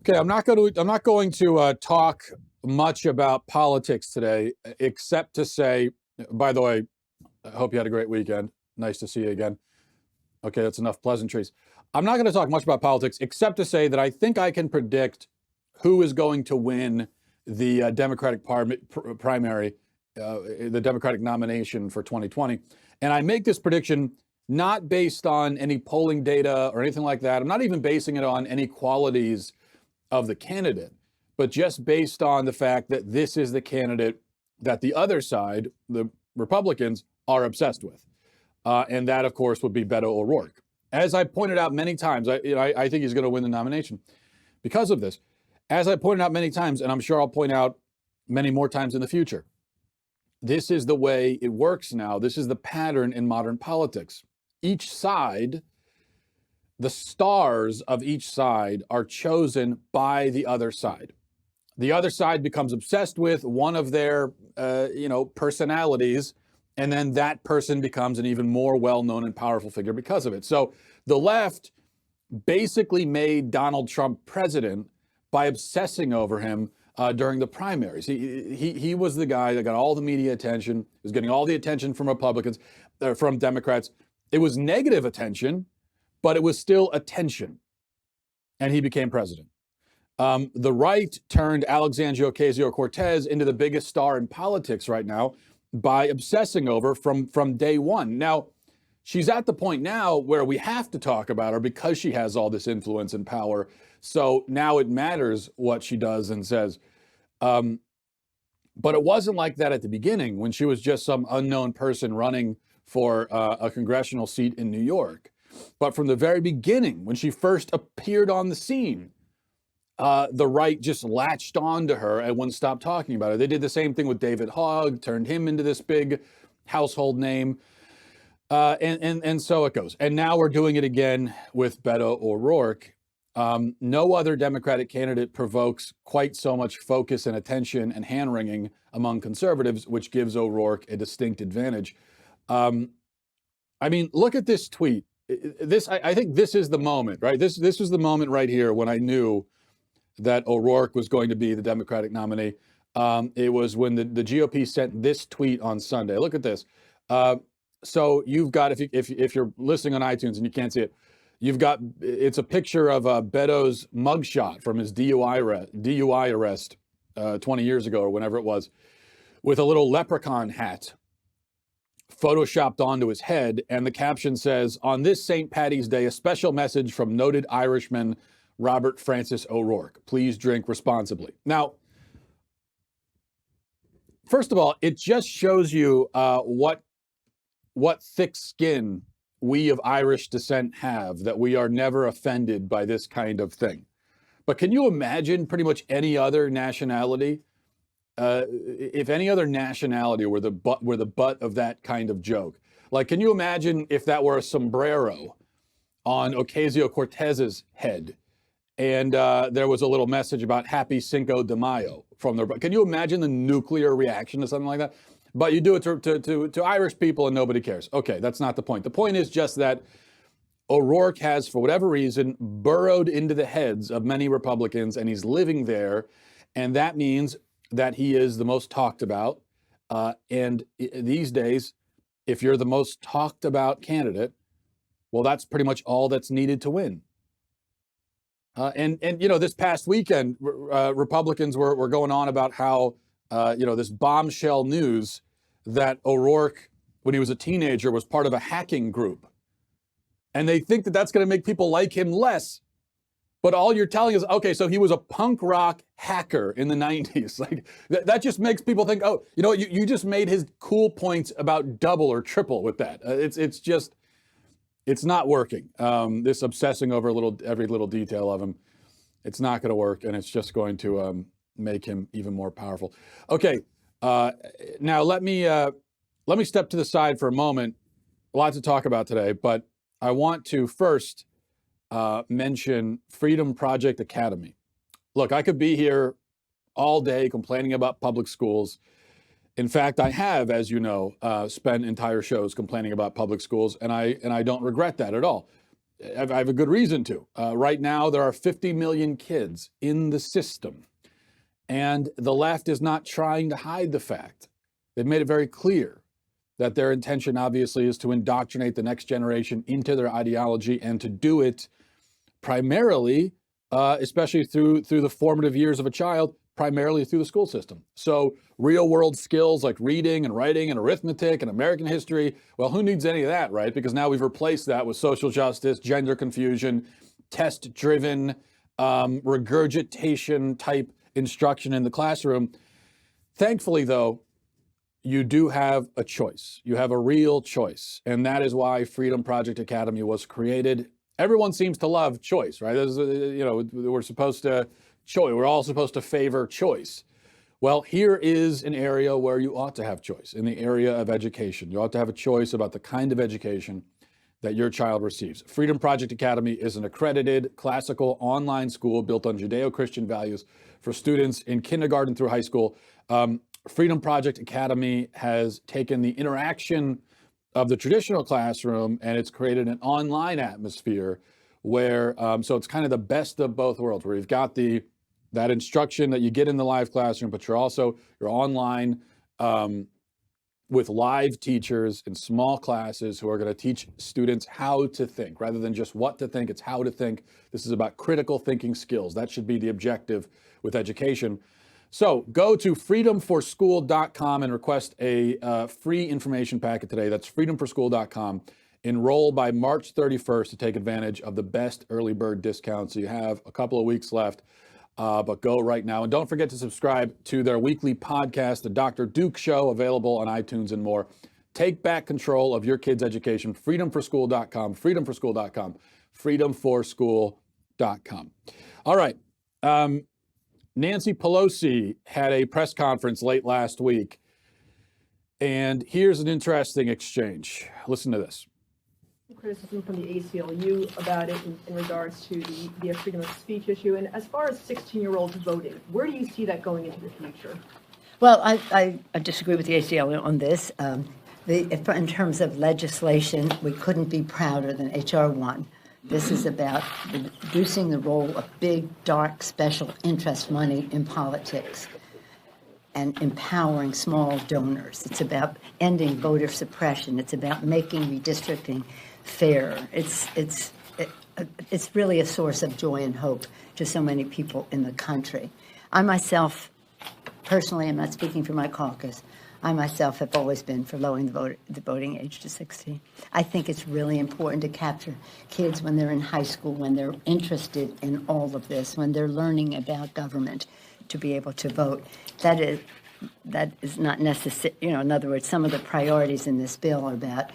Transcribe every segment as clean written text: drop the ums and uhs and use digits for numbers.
Okay, I'm not going to talk much about politics today, except to say, by the way, I hope you had a great weekend. Nice to see you again. Okay, that's enough pleasantries. I'm not going to talk much about politics, except to say that I think I can predict who is going to win the Democratic primary, the Democratic nomination for 2020. And I make this prediction not based on any polling data or anything like that. I'm not even basing it on any qualities of the candidate, but just based on the fact that this is the candidate that the other side, the Republicans, are obsessed with. And that, of course, would be Beto O'Rourke. As I pointed out many times, I think he's going to win the nomination because of this. As I pointed out many times, and I'm sure I'll point out many more times in the future, this is the way it works now. This is the pattern in modern politics. Each side, the stars of each side are chosen by the other side. The other side becomes obsessed with one of their, personalities, and then that person becomes an even more well-known and powerful figure because of it. So the left basically made Donald Trump president by obsessing over him during the primaries. He was the guy that got all the media attention, was getting all the attention from Republicans, from Democrats. It was negative attention, but it was still attention, and he became president. The right turned Alexandria Ocasio-Cortez into the biggest star in politics right now by obsessing over from day one. Now, she's at the point now where we have to talk about her because she has all this influence and power. So now it matters what she does and says. But it wasn't like that at the beginning when she was just some unknown person running for a congressional seat in New York. But from the very beginning, when she first appeared on the scene, the right just latched on to her and wouldn't stop talking about her. They did the same thing with David Hogg, turned him into this big household name. And so it goes. And now we're doing it again with Beto O'Rourke. No other Democratic candidate provokes quite so much focus and attention and hand-wringing among conservatives, which gives O'Rourke a distinct advantage. Look at this tweet. I think this is the moment, right? This was the moment right here when I knew that O'Rourke was going to be the Democratic nominee. It was when the GOP sent this tweet on Sunday. Look at this. So you've got, if you're listening on iTunes and you can't see it, it's a picture of Beto's mugshot from his DUI arrest 20 years ago or whenever it was, with a little leprechaun hat photoshopped onto his head. And the caption says, "On this St. Paddy's Day, a special message from noted Irishman Robert Francis O'Rourke. Please drink responsibly." Now, first of all, it just shows you what thick skin we of Irish descent have, that we are never offended by this kind of thing. But can you imagine pretty much any other nationality? If any other nationality were the butt of that kind of joke? Like, can you imagine if that were a sombrero on Ocasio-Cortez's head, and there was a little message about Happy Cinco de Mayo from the? Can you imagine the nuclear reaction to something like that? But you do it to Irish people and nobody cares. Okay, that's not the point. The point is just that O'Rourke has, for whatever reason, burrowed into the heads of many Republicans, and he's living there. And that means that he is the most talked about. And these days, if you're the most talked about candidate, well, that's pretty much all that's needed to win. And this past weekend, Republicans were going on about how, this bombshell news that O'Rourke, when he was a teenager, was part of a hacking group. And they think that that's going to make people like him less. But all you're telling is, okay, so he was a punk rock hacker in the 90s. Like, that just makes people think, oh, you just made his cool points about double or triple with that. It's not working. This obsessing over every little detail of him, it's not going to work, and it's just going to make him even more powerful. Okay, now let me step to the side for a moment. A lot to talk about today, but I want to first mention Freedom Project Academy. Look, I could be here all day complaining about public schools. In fact, I have, as you know, spent entire shows complaining about public schools, and I don't regret that at all. I have a good reason to. Right now, there are 50 million kids in the system, and the left is not trying to hide the fact. They've made it very clear that their intention, obviously, is to indoctrinate the next generation into their ideology, and to do it primarily, especially through the formative years of a child, primarily through the school system. So real world skills like reading and writing and arithmetic and American history, well, who needs any of that, right? Because now we've replaced that with social justice, gender confusion, test driven, regurgitation type instruction in the classroom. Thankfully, though, you do have a choice. You have a real choice. And that is why Freedom Project Academy was created. Everyone seems to love choice, right? We're supposed to choice. We're all supposed to favor choice. Well, here is an area where you ought to have choice, in the area of education. You ought to have a choice about the kind of education that your child receives. Freedom Project Academy is an accredited classical online school built on Judeo-Christian values for students in kindergarten through high school. Freedom Project Academy has taken the interaction of the traditional classroom and it's created an online atmosphere where, so it's kind of the best of both worlds, where you've got that instruction that you get in the live classroom, but you're online with live teachers in small classes who are going to teach students how to think, rather than just what to think, it's how to think. This is about critical thinking skills. That should be the objective with education. So go to freedomforschool.com and request a free information packet today. That's freedomforschool.com. Enroll by March 31st to take advantage of the best early bird discounts. So you have a couple of weeks left, but go right now. And don't forget to subscribe to their weekly podcast, The Dr. Duke Show, available on iTunes and more. Take back control of your kids' education. Freedomforschool.com, freedomforschool.com, freedomforschool.com. All right. Nancy Pelosi had a press conference late last week, and here's an interesting exchange. Listen to this. Criticism from the ACLU about it in regards to the freedom of speech issue. And as far as 16-year-olds voting, where do you see that going into the future? Well, I disagree with the ACLU on this. In terms of legislation, we couldn't be prouder than H.R. 1. This is about reducing the role of big, dark, special interest money in politics and empowering small donors. It's about ending voter suppression. It's about making redistricting fair. It's really a source of joy and hope to so many people in the country. I myself, personally, I'm not speaking for my caucus, I myself have always been for lowering the voting age to 16. I think it's really important to capture kids when they're in high school, when they're interested in all of this, when they're learning about government, to be able to vote. That is not necessary. In other words, some of the priorities in this bill are about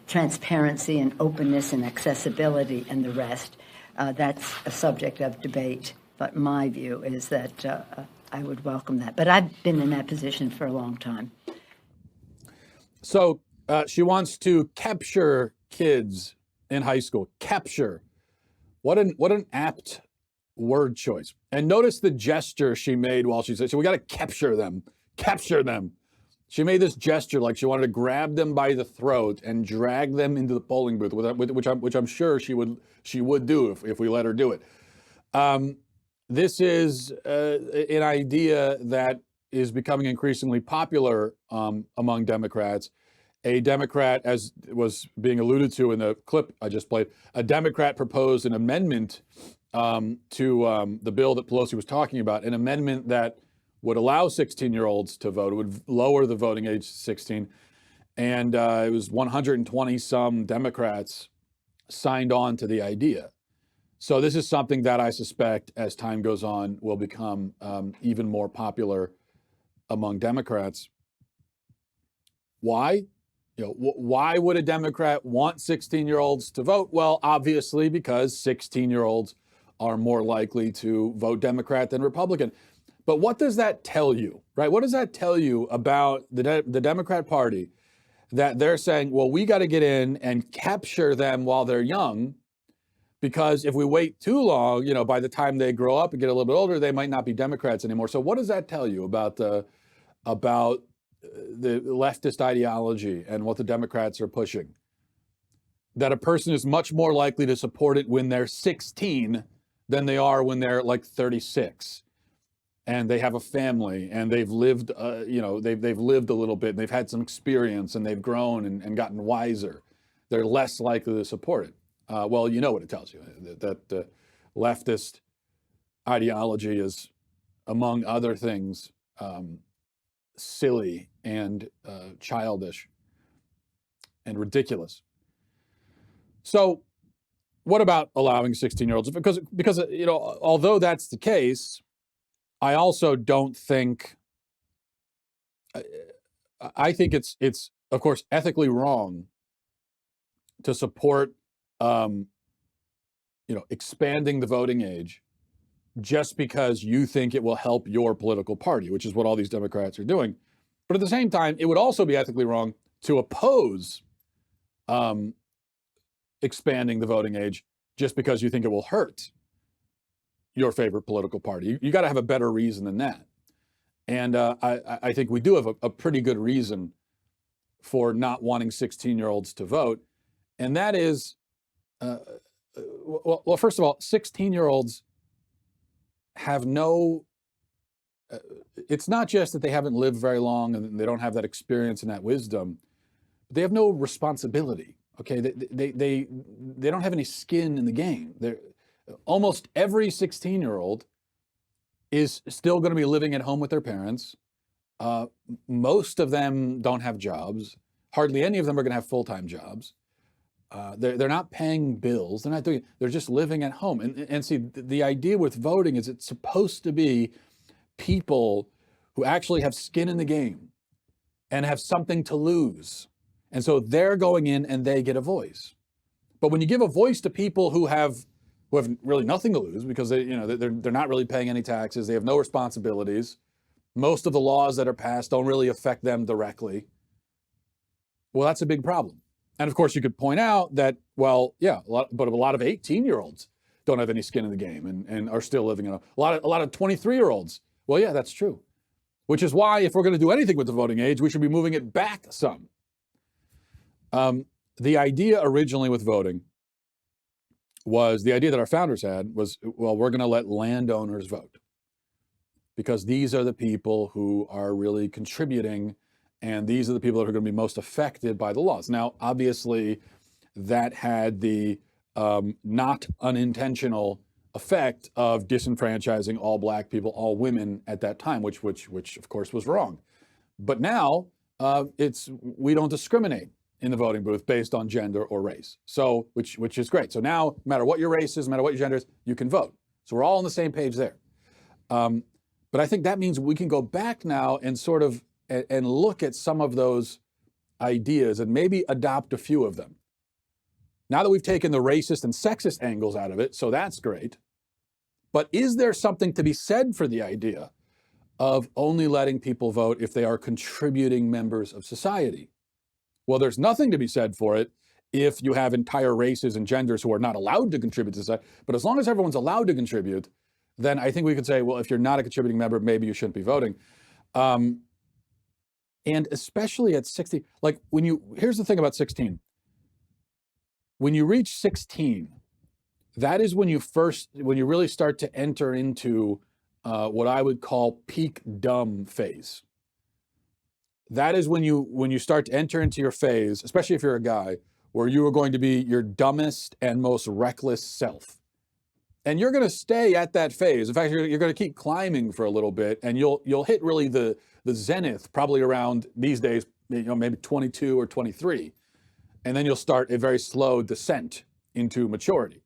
transparency and openness and accessibility and the rest. That's a subject of debate. But my view is that I would welcome that. But I've been in that position for a long time. So she wants to capture kids in high school. Capture. What an apt word choice. And notice the gesture she made while she said, so we got to capture them. Capture them. She made this gesture like she wanted to grab them by the throat and drag them into the polling booth, which I'm sure she would do if we let her do it. This is an idea that is becoming increasingly popular among Democrats. A Democrat, as was being alluded to in the clip I just played, a Democrat proposed an amendment to the bill that Pelosi was talking about, an amendment that would allow 16-year-olds to vote. It would lower the voting age to 16. And it was 120 some Democrats signed on to the idea. So this is something that I suspect, as time goes on, will become even more popular among Democrats. Why? Why would a Democrat want 16-year-olds to vote? Well, obviously, because 16-year-olds are more likely to vote Democrat than Republican. But what does that tell you, right? What does that tell you about the Democrat Party, that they're saying, well, we got to get in and capture them while they're young, because if we wait too long, by the time they grow up and get a little bit older, they might not be Democrats anymore. So what does that tell you about the leftist ideology and what the Democrats are pushing? that a person is much more likely to support it when they're 16 than they are when they're like 36 and they have a family and they've lived, they've lived a little bit and they've had some experience and they've grown and gotten wiser. They're less likely to support it. Well, you know what it tells you, that leftist ideology is, among other things, silly and childish and ridiculous. So what about allowing 16-year-olds? Because although that's the case, I also don't think, I think it's of course ethically wrong to support expanding the voting age just because you think it will help your political party, which is what all these Democrats are doing. But at the same time, it would also be ethically wrong to oppose expanding the voting age just because you think it will hurt your favorite political party. You got to have a better reason than that. And I think we do have a pretty good reason for not wanting 16-year-olds to vote. And that is, well, first of all, 16-year-olds have no, it's not just that they haven't lived very long and they don't have that experience and that wisdom, but they have no responsibility. Okay, they don't have any skin in the game. Almost every 16-year-old is still going to be living at home with their parents. Most of them don't have jobs. Hardly any of them are going to have full-time jobs. They're not paying bills. They're not doing. They're just living at home. And see, the idea with voting is it's supposed to be people who actually have skin in the game and have something to lose. And so they're going in and they get a voice. But when you give a voice to people who have really nothing to lose because they're not really paying any taxes, they have no responsibilities, most of the laws that are passed don't really affect them directly. Well, that's a big problem. And of course, you could point out that, well, yeah, a lot of 18-year-olds don't have any skin in the game and are still living in a lot of 23-year-olds. Well, yeah, that's true. Which is why, if we're going to do anything with the voting age, we should be moving it back some. The idea originally with voting was, the idea that our founders had was, well, we're going to let landowners vote because these are the people who are really contributing, and these are the people that are going to be most affected by the laws. Now, obviously, that had the not unintentional effect of disenfranchising all Black people, all women at that time, which of course was wrong. But now we don't discriminate in the voting booth based on gender or race. So, which is great. So now, no matter what your race is, no matter what your gender is, you can vote. So we're all on the same page there. But I think that means we can go back now and sort of and look at some of those ideas and maybe adopt a few of them. Now that we've taken the racist and sexist angles out of it, so that's great. But is there something to be said for the idea of only letting people vote if they are contributing members of society? Well, there's nothing to be said for it if you have entire races and genders who are not allowed to contribute to society. But as long as everyone's allowed to contribute, then I think we could say, well, if you're not a contributing member, maybe you shouldn't be voting. And especially at 16, here's the thing about 16. When you reach 16, that is when you really start to enter into what I would call peak dumb phase. That is when you start to enter into your phase, especially if you're a guy, where you are going to be your dumbest and most reckless self. And you're going to stay at that phase. In fact, you're going to keep climbing for a little bit, and you'll hit really the zenith probably around these days, maybe 22 or 23. And then you'll start a very slow descent into maturity.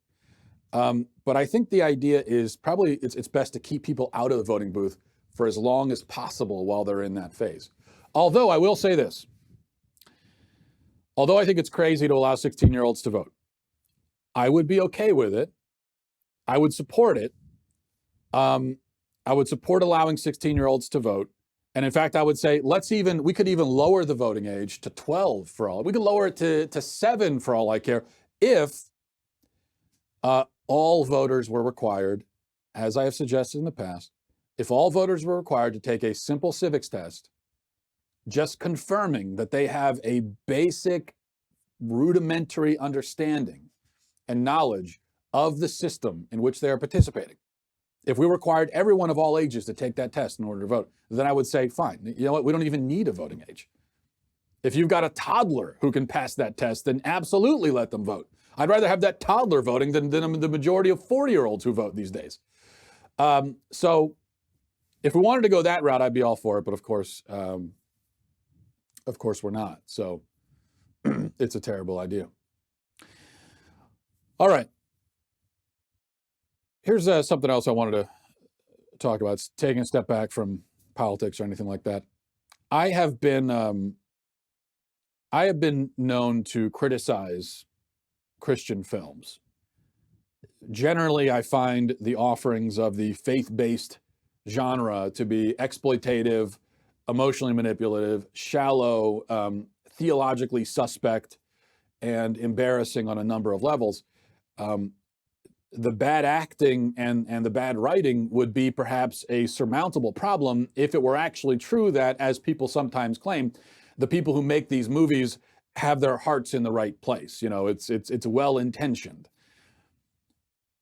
But I think the idea is probably it's best to keep people out of the voting booth for as long as possible while they're in that phase. Although I will say this, although I think it's crazy to allow 16-year-olds to vote, I would be okay with it. I would support it. I would support allowing 16-year-olds to vote. And in fact, I would say, we could even lower the voting age to 12 for all. We could lower it to 7 for all I care, if all voters were required, as I have suggested in the past, if all voters were required to take a simple civics test, just confirming that they have a basic rudimentary understanding and knowledge of the system in which they are participating. If we required everyone of all ages to take that test in order to vote, then I would say, fine, you know what, we don't even need a voting age. If you've got a toddler who can pass that test, then absolutely let them vote. I'd rather have that toddler voting than the majority of 40-year-olds who vote these days. So if we wanted to go that route, I'd be all for it. But of course we're not. So it's a terrible idea. All right. Here's something else I wanted to talk about. It's taking a step back from politics or anything like that. I have been known to criticize Christian films. Generally, I find the offerings of the faith-based genre to be exploitative, emotionally manipulative, shallow, theologically suspect, and embarrassing on a number of levels. The bad acting and the bad writing would be perhaps a surmountable problem if it were actually true that, as people sometimes claim, the people who make these movies have their hearts in the right place. You know, it's well-intentioned.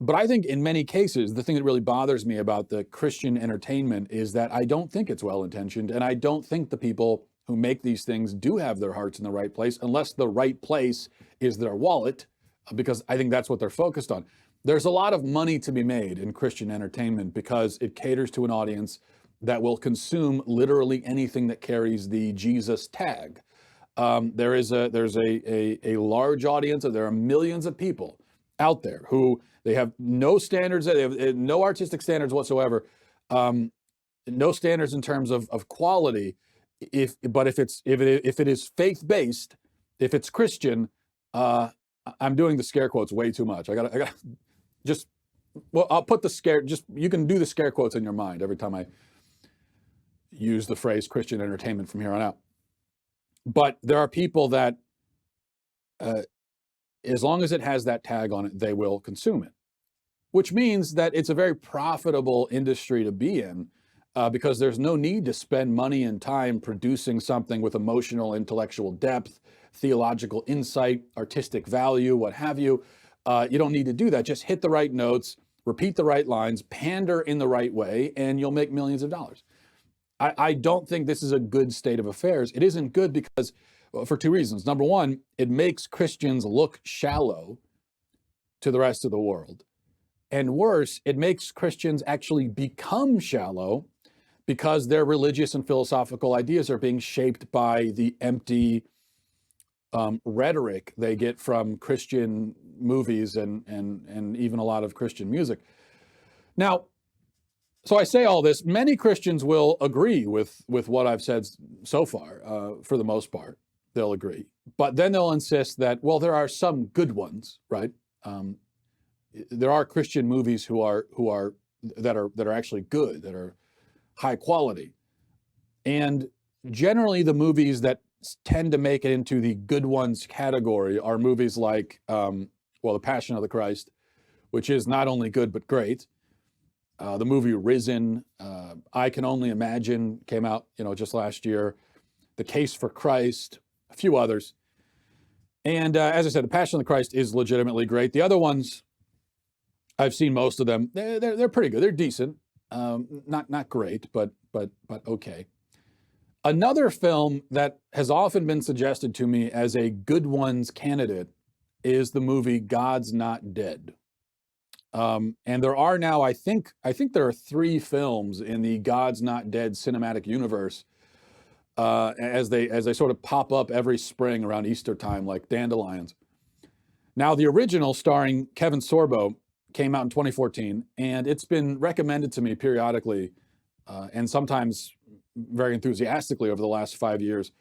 But I think in many cases, the thing that really bothers me about the Christian entertainment is that I don't think it's well-intentioned, and I don't think the people who make these things do have their hearts in the right place, unless the right place is their wallet, because I think that's what they're focused on. There's a lot of money to be made in Christian entertainment because it caters to an audience that will consume literally anything that carries the Jesus tag. There's a large audience, there are millions of people out there who they have no standards, they have no artistic standards whatsoever, no standards in terms of quality. But if it is faith-based, if it's Christian, I'm doing the scare quotes way too much. I gotta just, well, I'll put the scare, just, you can do the scare quotes in your mind every time I use the phrase Christian entertainment from here on out. But there are people that, as long as it has that tag on it, they will consume it, which means that it's a very profitable industry to be in, because there's no need to spend money and time producing something with emotional, intellectual depth, theological insight, artistic value, what have you. You don't need to do that. Just hit the right notes, repeat the right lines, pander in the right way, and you'll make millions of dollars. I don't think this is a good state of affairs. It isn't good because, for two reasons. Number one, it makes Christians look shallow to the rest of the world. And worse, it makes Christians actually become shallow because their religious and philosophical ideas are being shaped by the empty rhetoric they get from Christian movies and even a lot of Christian music. Now, so I say all this, many Christians will agree with what I've said so far, for the most part, they'll agree. But then they'll insist that, well, there are some good ones, right? There are Christian movies that are actually good, that are high quality. And generally the movies that tend to make it into the good ones category are movies like, The Passion of the Christ, which is not only good, but great. The movie Risen, I Can Only Imagine came out, just last year. The Case for Christ, a few others. And as I said, The Passion of the Christ is legitimately great. The other ones, I've seen most of them. They're pretty good. They're decent. Not great, but okay. Another film that has often been suggested to me as a good ones candidate is the movie God's Not Dead. And there are now, I think there are 3 films in the God's Not Dead cinematic universe, as they sort of pop up every spring around Easter time, like dandelions. Now, the original, starring Kevin Sorbo, came out in 2014, and it's been recommended to me periodically, and sometimes very enthusiastically over the last 5 years,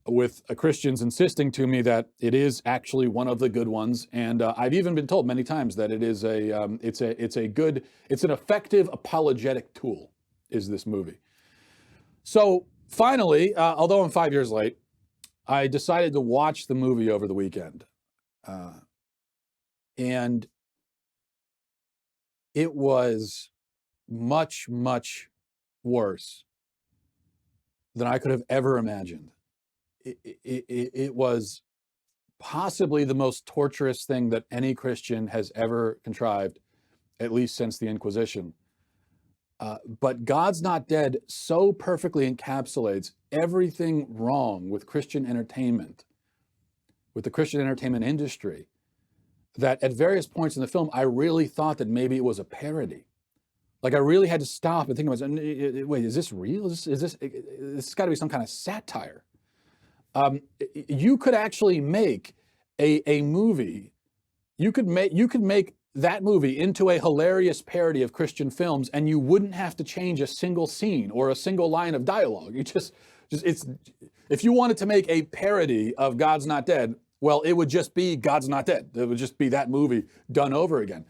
with Christians insisting to me that it is actually one of the good ones. And I've even been told many times that it is it's an effective apologetic tool, is this movie. So finally, although I'm 5 years late, I decided to watch the movie over the weekend. And it was much, much worse than I could have ever imagined. It was possibly the most torturous thing that any Christian has ever contrived, at least since the Inquisition. But God's Not Dead so perfectly encapsulates everything wrong with Christian entertainment, with the Christian entertainment industry, that at various points in the film, I really thought that maybe it was a parody. Like I really had to stop and think about, wait, is this real? This has got to be some kind of satire. You could actually make a movie. You could make that movie into a hilarious parody of Christian films, and you wouldn't have to change a single scene or a single line of dialogue. You just it's, if you wanted to make a parody of God's Not Dead, well, it would just be God's Not Dead. It would just be that movie done over again.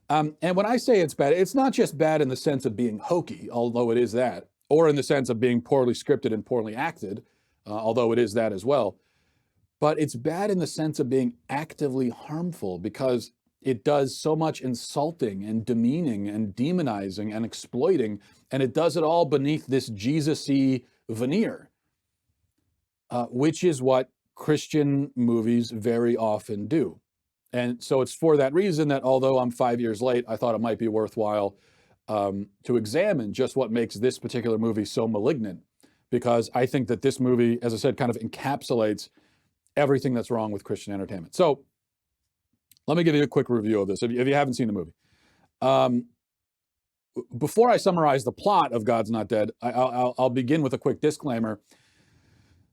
And when I say it's bad, it's not just bad in the sense of being hokey, although it is that, or in the sense of being poorly scripted and poorly acted, although it is that as well. But it's bad in the sense of being actively harmful, because it does so much insulting and demeaning and demonizing and exploiting, and it does it all beneath this Jesus-y veneer, which is what Christian movies very often do. And so it's for that reason that, although I'm 5 years late, I thought it might be worthwhile to examine just what makes this particular movie so malignant, because I think that this movie, as I said, kind of encapsulates everything that's wrong with Christian entertainment. So let me give you a quick review of this if you haven't seen the movie. Before I summarize the plot of God's Not Dead, I'll begin with a quick disclaimer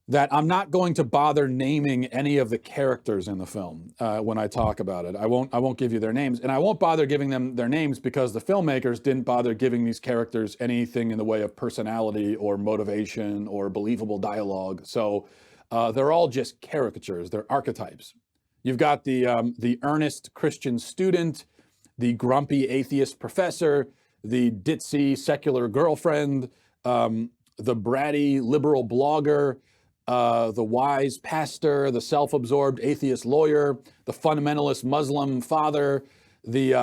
that I'm not going to bother naming any of the characters in the film when I talk about it. I won't give you their names, and I won't bother giving them their names because the filmmakers didn't bother giving these characters anything in the way of personality or motivation or believable dialogue. So they're all just caricatures. They're archetypes. You've got the earnest Christian student, the grumpy atheist professor, the ditzy secular girlfriend, the bratty liberal blogger, the wise pastor, the self-absorbed atheist lawyer, the fundamentalist Muslim father, the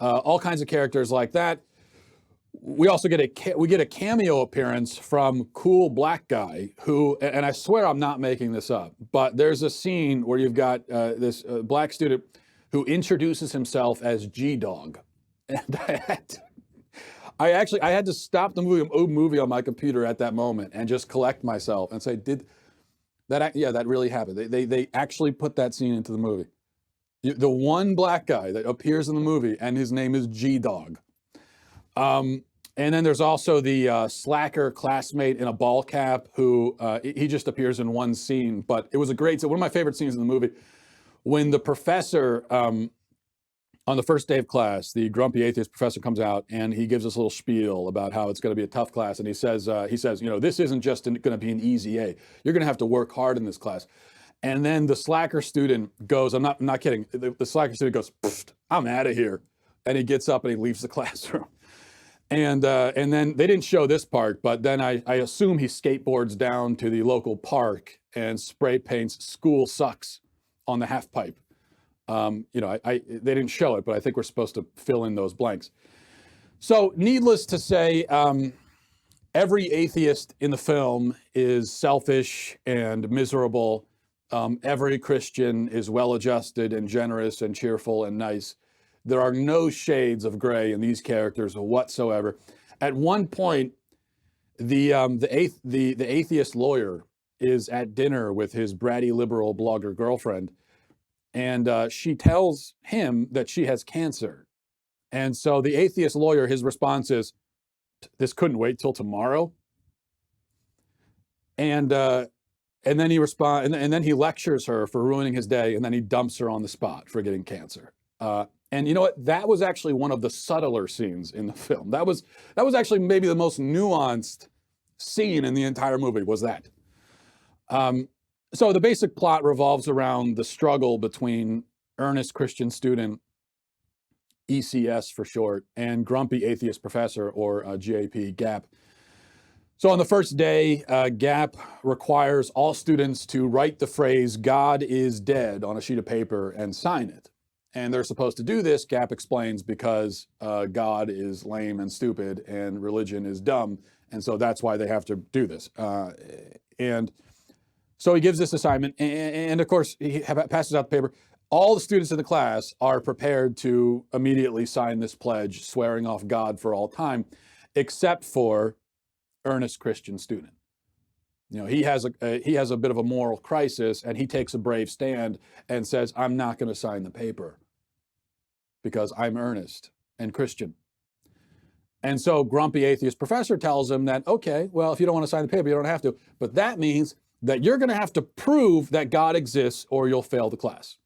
all kinds of characters like that. We also get a cameo appearance from cool black guy who, and I swear I'm not making this up, but there's a scene where you've got this black student who introduces himself as G-Dog. And I had to stop the movie on my computer at that moment and just collect myself and say, that really happened. They actually put that scene into the movie. The one black guy that appears in the movie, and his name is G-Dog. And then there's also the slacker classmate in a ball cap who he just appears in one scene, but it was a great scene. One of my favorite scenes in the movie, when the professor, on the first day of class, the grumpy atheist professor comes out and he gives us a little spiel about how it's going to be a tough class. And he says, this isn't just going to be an easy A. You're going to have to work hard in this class. And then the slacker student goes, I'm not kidding. The slacker student goes, I'm out of here. And he gets up and he leaves the classroom. And then they didn't show this part, but then I assume he skateboards down to the local park and spray paints "School Sucks" on the half pipe. They didn't show it, but I think we're supposed to fill in those blanks. So needless to say, every atheist in the film is selfish and miserable. Every Christian is well-adjusted and generous and cheerful and nice. There are no shades of gray in these characters whatsoever. At one point, the atheist lawyer is at dinner with his bratty liberal blogger girlfriend, and she tells him that she has cancer. And so the atheist lawyer, his response is, "This couldn't wait till tomorrow." And then he lectures her for ruining his day, and then he dumps her on the spot for getting cancer. And you know what? That was actually one of the subtler scenes in the film. That was actually maybe the most nuanced scene in the entire movie, was that. So the basic plot revolves around the struggle between earnest Christian student, ECS for short, and grumpy atheist professor, or GAP, GAP. So on the first day, GAP requires all students to write the phrase "God is dead" on a sheet of paper and sign it. And they're supposed to do this, GAP explains, because God is lame and stupid and religion is dumb. And so that's why they have to do this. And So he gives this assignment, and of course, he passes out the paper. All the students in the class are prepared to immediately sign this pledge, swearing off God for all time, except for earnest Christian student. You know, he has a bit of a moral crisis, and he takes a brave stand and says, "I'm not going to sign the paper because I'm earnest and Christian." And so grumpy atheist professor tells him that, okay, well, if you don't want to sign the paper, you don't have to. But that means that you're going to have to prove that God exists or you'll fail the class.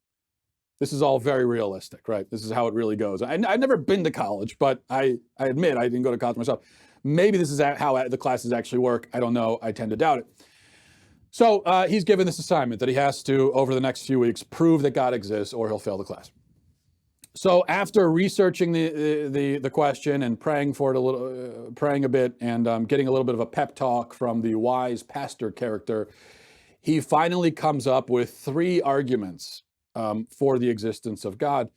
This is all very realistic, right? This is how it really goes. I've never been to college, but I admit I didn't go to college myself. Maybe this is how the classes actually work. I don't know. I tend to doubt it. So he's given this assignment that he has to, over the next few weeks, prove that God exists or he'll fail the class. So after researching the question and praying for it praying a bit, and getting a little bit of a pep talk from the wise pastor character, he finally comes up with 3 arguments for the existence of God,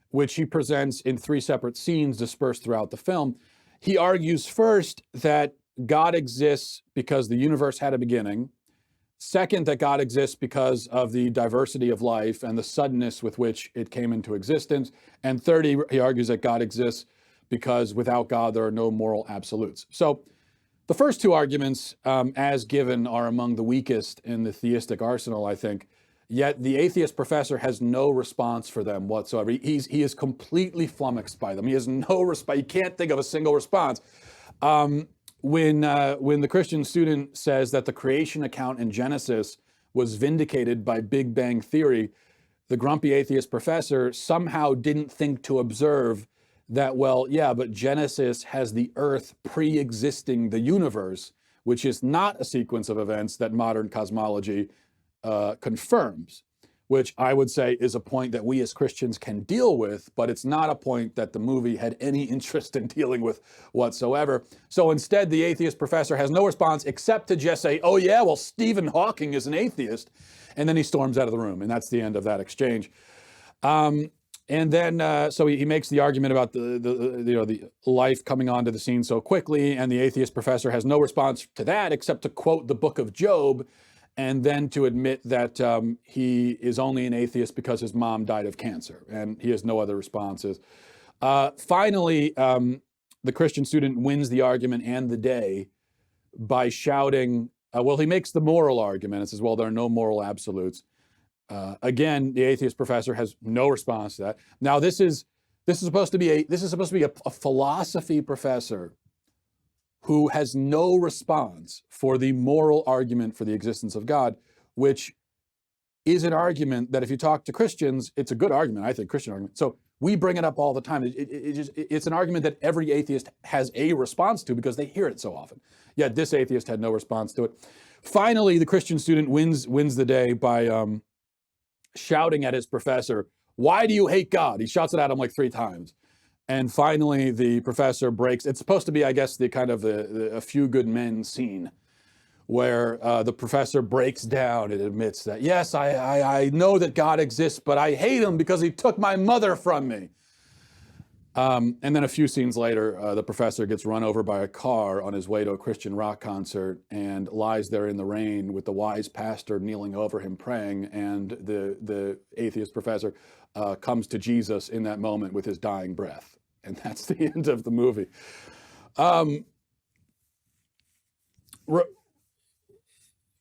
which he presents in 3 separate scenes dispersed throughout the film. He argues first that God exists because the universe had a beginning. Second, that God exists because of the diversity of life and the suddenness with which it came into existence. And third, he argues that God exists because without God, there are no moral absolutes. So the first 2 arguments, as given, are among the weakest in the theistic arsenal, I think. Yet the atheist professor has no response for them whatsoever. He is completely flummoxed by them. He has no response. He can't think of a single response. When the Christian student says that the creation account in Genesis was vindicated by Big Bang Theory, the grumpy atheist professor somehow didn't think to observe that, well, yeah, but Genesis has the earth pre-existing the universe, which is not a sequence of events that modern cosmology confirms, which I would say is a point that we as Christians can deal with, but it's not a point that the movie had any interest in dealing with whatsoever. So instead, the atheist professor has no response except to just say, "Oh yeah, well, Stephen Hawking is an atheist," and then he storms out of the room, and that's the end of that exchange. And then, so he makes the argument about the life coming onto the scene so quickly, and the atheist professor has no response to that except to quote the book of Job, and then to admit that he is only an atheist because his mom died of cancer, and he has no other responses. Finally, the Christian student wins the argument and the day by shouting, well, he makes the moral argument and says, well, there are no moral absolutes. Again, the atheist professor has no response to that. Now, this is supposed to be a philosophy professor who has no response for the moral argument for the existence of God, which is an argument that if you talk to Christians, it's a good argument, I think, Christian argument. So we bring it up all the time. It's an argument that every atheist has a response to because they hear it so often. Yet this atheist had no response to it. Finally, the Christian student wins the day by shouting at his professor, "Why do you hate God?" He shouts it at him like 3 times. And finally, the professor breaks. It's supposed to be, I guess, the kind of a Few Good Men scene where the professor breaks down and admits that, yes, I know that God exists, but I hate him because he took my mother from me. And then a few scenes later, the professor gets run over by a car on his way to a Christian rock concert and lies there in the rain with the wise pastor kneeling over him praying, and the atheist professor comes to Jesus in that moment with his dying breath. And that's the end of the movie.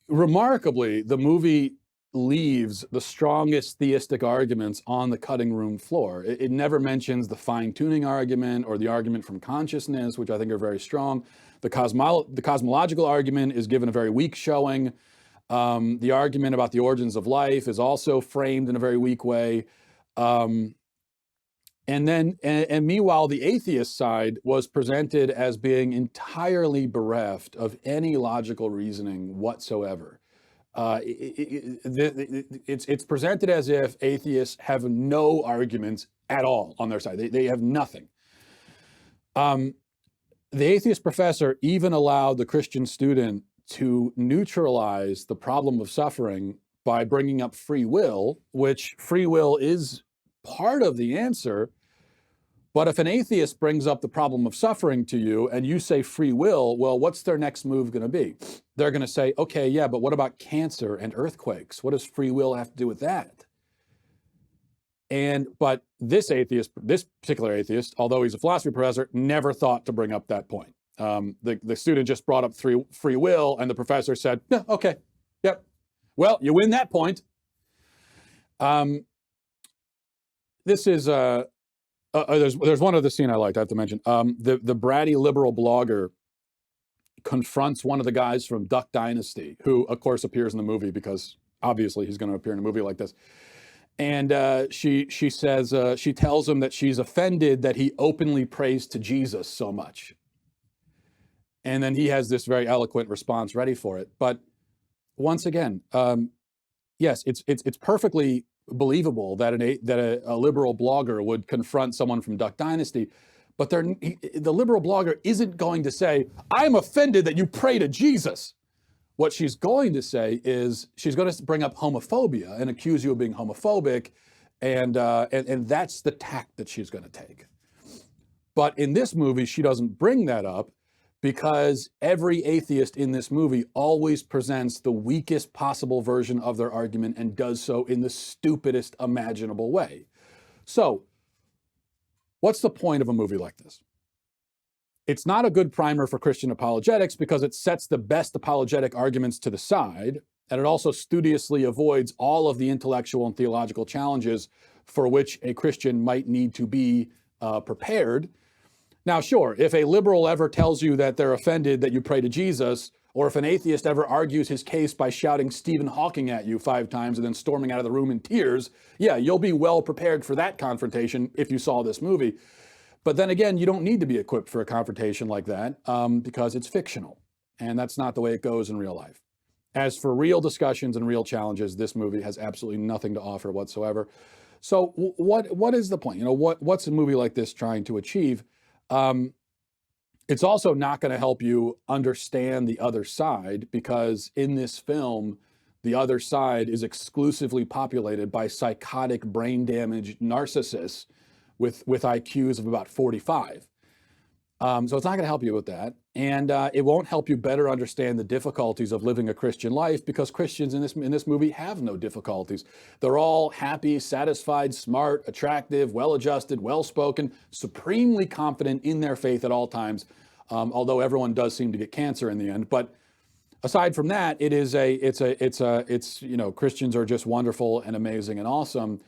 Remarkably, the movie leaves the strongest theistic arguments on the cutting room floor. It never mentions the fine-tuning argument or the argument from consciousness, which I think are very strong. The cosmological argument is given a very weak showing. The argument about the origins of life is also framed in a very weak way. And meanwhile, the atheist side was presented as being entirely bereft of any logical reasoning whatsoever. It's presented as if atheists have no arguments at all on their side. They have nothing. The atheist professor even allowed the Christian student to neutralize the problem of suffering by bringing up free will, which free will is part of the answer, But if an atheist brings up the problem of suffering to you and you say free will, well, what's their next move going to be? They're going to say, okay, yeah, but what about cancer and earthquakes? What does free will have to do with that? But this particular atheist, although he's a philosophy professor, never thought to bring up that point. The student just brought up free will, and the professor said, yeah, okay, yep. Well, you win that point. This is there's one other scene I liked. I have to mention. The bratty liberal blogger confronts one of the guys from Duck Dynasty, who of course appears in the movie because obviously he's going to appear in a movie like this. And she tells him that she's offended that he openly prays to Jesus so much. And then he has this very eloquent response ready for it. But once again, yes, it's perfectly believable that a liberal blogger would confront someone from Duck Dynasty, but the liberal blogger isn't going to say, "I'm offended that you pray to Jesus." What she's going to say is she's going to bring up homophobia and accuse you of being homophobic, and that's the tact that she's going to take. But in this movie, she doesn't bring that up because every atheist in this movie always presents the weakest possible version of their argument and does so in the stupidest imaginable way. So, what's the point of a movie like this? It's not a good primer for Christian apologetics because it sets the best apologetic arguments to the side, and it also studiously avoids all of the intellectual and theological challenges for which a Christian might need to be prepared. Now, sure, if a liberal ever tells you that they're offended that you pray to Jesus, or if an atheist ever argues his case by shouting Stephen Hawking at you 5 times and then storming out of the room in tears, yeah, you'll be well prepared for that confrontation if you saw this movie. But then again, you don't need to be equipped for a confrontation like that because it's fictional. And that's not the way it goes in real life. As for real discussions and real challenges, this movie has absolutely nothing to offer whatsoever. So what is the point? You know, what's a movie like this trying to achieve? It's also not going to help you understand the other side because in this film, the other side is exclusively populated by psychotic, brain-damaged narcissists with IQs of about 45. So it's not going to help you with that. And it won't help you better understand the difficulties of living a Christian life because Christians in this movie have no difficulties. They're all happy, satisfied, smart, attractive, well-adjusted, well-spoken, supremely confident in their faith at all times, although everyone does seem to get cancer in the end. But aside from that, it's Christians are just wonderful and amazing and awesome.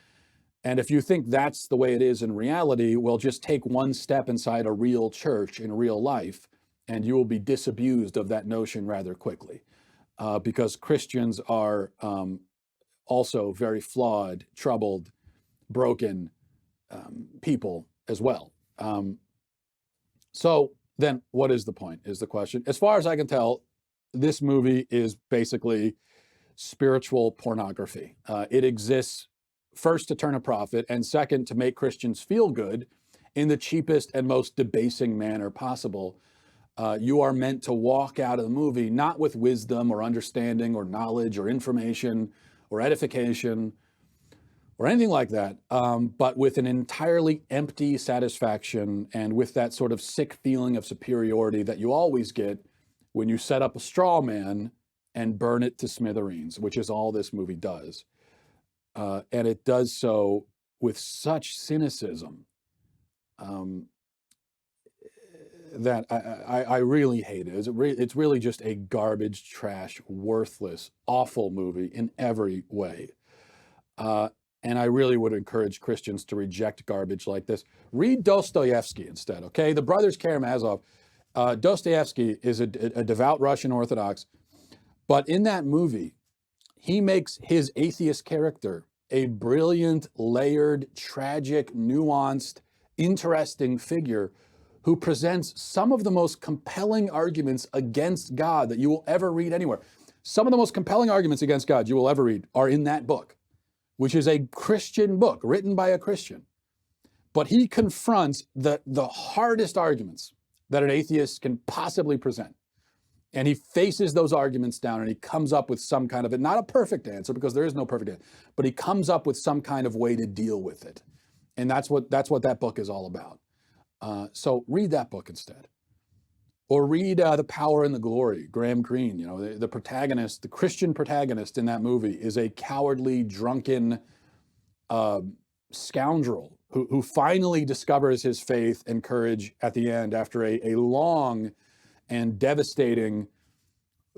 And if you think that's the way it is in reality, well, just take one step inside a real church in real life, and you will be disabused of that notion rather quickly. Because Christians are also very flawed, troubled, broken people as well. So then what is the point, is the question. As far as I can tell, this movie is basically spiritual pornography. It exists first to turn a profit, and second, to make Christians feel good in the cheapest and most debasing manner possible. You are meant to walk out of the movie not with wisdom or understanding or knowledge or information or edification or anything like that, but with an entirely empty satisfaction and with that sort of sick feeling of superiority that you always get when you set up a straw man and burn it to smithereens, which is all this movie does. And it does so with such cynicism that I really hate it. It's really just a garbage, trash, worthless, awful movie in every way. And I really would encourage Christians to reject garbage like this. Read Dostoevsky instead, okay? The Brothers Karamazov. Dostoevsky is a devout Russian Orthodox, but in that movie, he makes his atheist character a brilliant, layered, tragic, nuanced, interesting figure who presents some of the most compelling arguments against God that you will ever read anywhere. Some of the most compelling arguments against God you will ever read are in that book, which is a Christian book written by a Christian. But he confronts the hardest arguments that an atheist can possibly present. And he faces those arguments down and he comes up with some kind of, not a perfect answer because there is no perfect answer, but he comes up with some kind of way to deal with it. And that's what that book is all about. So read that book instead. Or read The Power and the Glory, Graham Greene. You know, the protagonist, the Christian protagonist in that movie is a cowardly, drunken scoundrel who finally discovers his faith and courage at the end after a long and devastating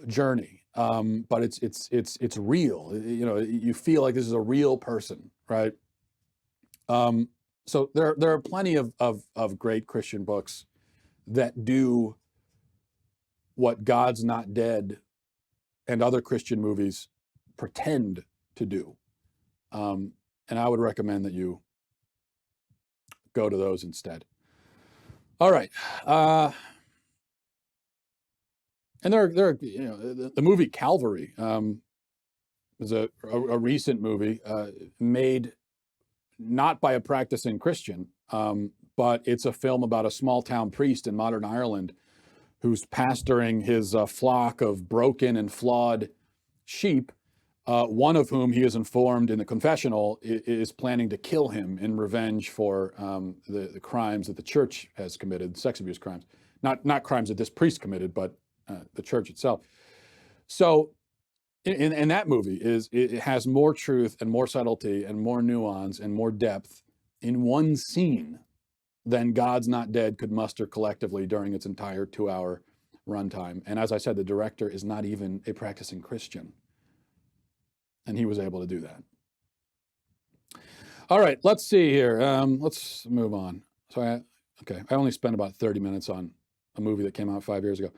journey. But it's real. You know, you feel like this is a real person, right? So there are plenty of great Christian books that do what God's Not Dead and other Christian movies pretend to do. And I would recommend that you go to those instead. All right. And there are you know, the movie Calvary is a recent movie made not by a practicing Christian, but it's a film about a small town priest in modern Ireland who's pastoring his flock of broken and flawed sheep, one of whom he is informed in the confessional is planning to kill him in revenge for the crimes that the church has committed, sex abuse crimes. Not crimes that this priest committed, but the church itself. So in that movie, it has more truth and more subtlety and more nuance and more depth in one scene than God's Not Dead could muster collectively during its entire 2-hour runtime. And as I said, the director is not even a practicing Christian. And he was able to do that. All right, let's see here. Let's move on. So I only spent about 30 minutes on a movie that came out 5 years ago.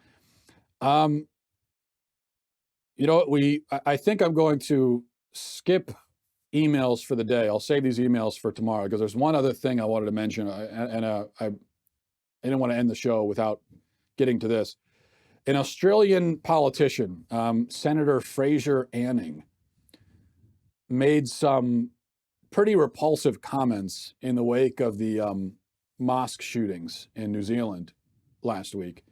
You know what, I think I'm going to skip emails for the day. I'll save these emails for tomorrow because there's one other thing I wanted to mention, and I didn't want to end the show without getting to this. An Australian politician, Senator Fraser Anning, made some pretty repulsive comments in the wake of the mosque shootings in New Zealand last week.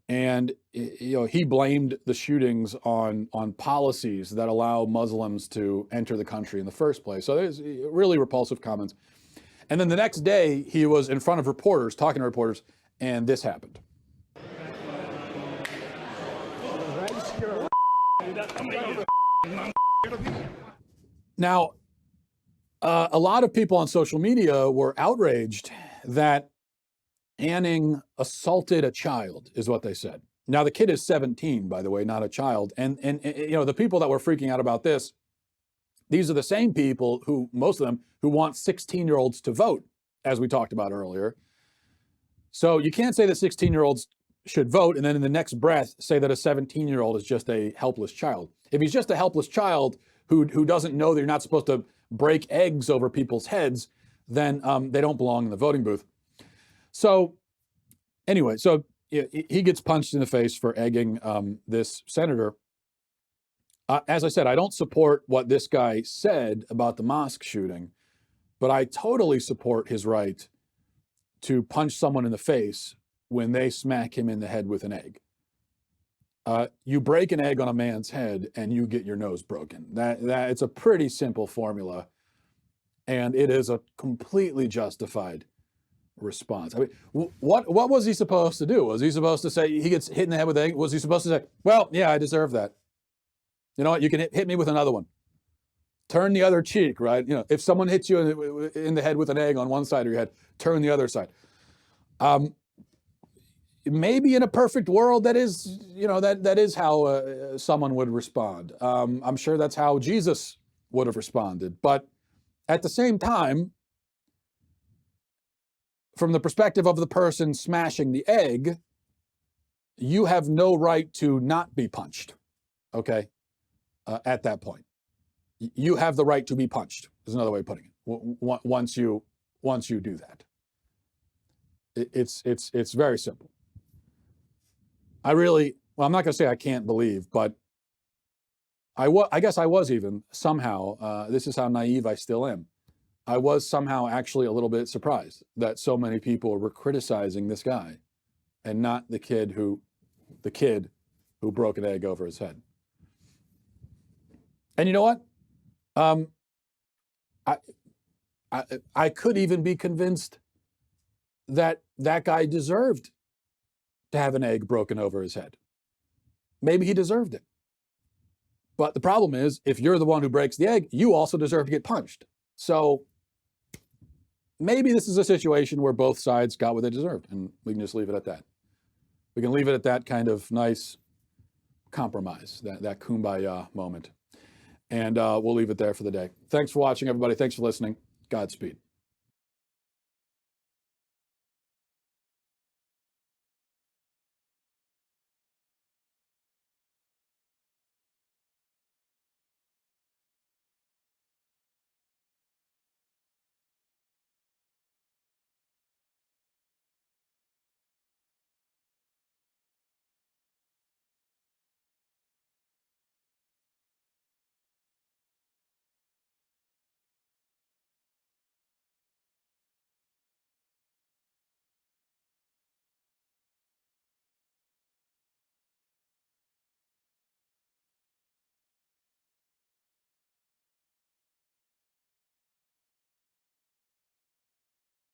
And you know, he blamed the shootings on policies that allow Muslims to enter the country in the first place. So there's really repulsive comments. And then the next day, he was in front of reporters, talking to reporters, and this happened. Now, a lot of people on social media were outraged that Anning assaulted a child, is what they said. Now, the kid is 17, by the way, not a child. And you know, the people that were freaking out about this, these are the same people who, most of them, who want 16-year-olds to vote, as we talked about earlier. So you can't say that 16-year-olds should vote and then in the next breath say that a 17-year-old is just a helpless child. If he's just a helpless child who doesn't know that you're not supposed to break eggs over people's heads, then they don't belong in the voting booth. So anyway, so he gets punched in the face for egging this senator. As I said, I don't support what this guy said about the mosque shooting, but I totally support his right to punch someone in the face when they smack him in the head with an egg. You break an egg on a man's head and you get your nose broken. It's a pretty simple formula, and it is a completely justified response. I mean, what was he supposed to do? Was he supposed to say he gets hit in the head with an egg? Was he supposed to say, well, yeah, I deserve that. You know what? You can hit me with another one. Turn the other cheek, right? You know, if someone hits you in the head with an egg on one side of your head, turn the other side. Maybe in a perfect world, that is, you know, that is how someone would respond. I'm sure that's how Jesus would have responded. But at the same time, from the perspective of the person smashing the egg, you have no right to not be punched, okay, at that point. You have the right to be punched, is another way of putting it, once you do that. It's very simple. I'm not going to say I can't believe, but I guess I was even somehow, this is how naive I still am. I was somehow actually a little bit surprised that so many people were criticizing this guy and not the kid who broke an egg over his head. And you know what? I could even be convinced that that guy deserved to have an egg broken over his head. Maybe he deserved it. But the problem is, if you're the one who breaks the egg, you also deserve to get punched. So maybe this is a situation where both sides got what they deserved, and we can just leave it at that. We can leave it at that kind of nice compromise, that kumbaya moment. And we'll leave it there for the day. Thanks for watching, everybody. Thanks for listening. Godspeed.